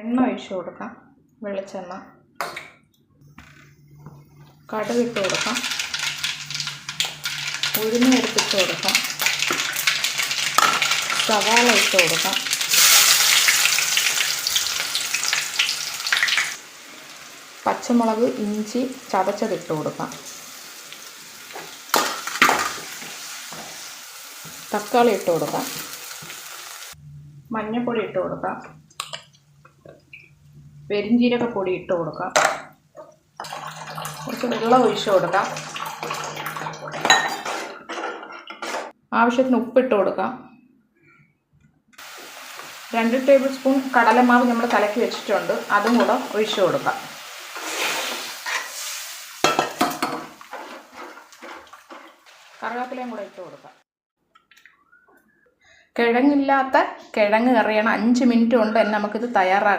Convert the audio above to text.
എണ്ണ ഒഴിച്ചു കൊടുക്കാം. വെളിച്ചെണ്ണ, കടുക് ഇട്ട് കൊടുക്കാം. ഉഴുന്ന് എടുത്തിട്ട് കൊടുക്കാം. സവാള ഇട്ട് കൊടുക്കാം. പച്ചമുളക്, ഇഞ്ചി ചതച്ചതിട്ട് കൊടുക്കാം. തക്കാളി ഇട്ട് കൊടുക്കാം. മഞ്ഞൾപ്പൊടി ഇട്ട് കൊടുക്കാം. പെരിഞ്ജീരകപ്പൊടി ഇട്ട് കൊടുക്കാം. കുറച്ച് വെള്ളം ഒഴിച്ച് കൊടുക്കാം. ആവശ്യത്തിന് ഉപ്പിട്ട് കൊടുക്കാം. 2 ടേബിൾ സ്പൂൺ കടലമാവ് നമ്മൾ കലക്കി വെച്ചിട്ടുണ്ട്, അതും കൂടെ ഒഴിച്ച് കൊടുക്കാം. കറിവേപ്പിലയും കൂടെ ഇട്ട് കൊടുക്കാം. കിഴങ്ങില്ലാത്ത കിഴങ്ങ് കറിയാണ്. 5 മിനിറ്റ് കൊണ്ട് തന്നെ നമുക്കിത് തയ്യാറാക്കാം.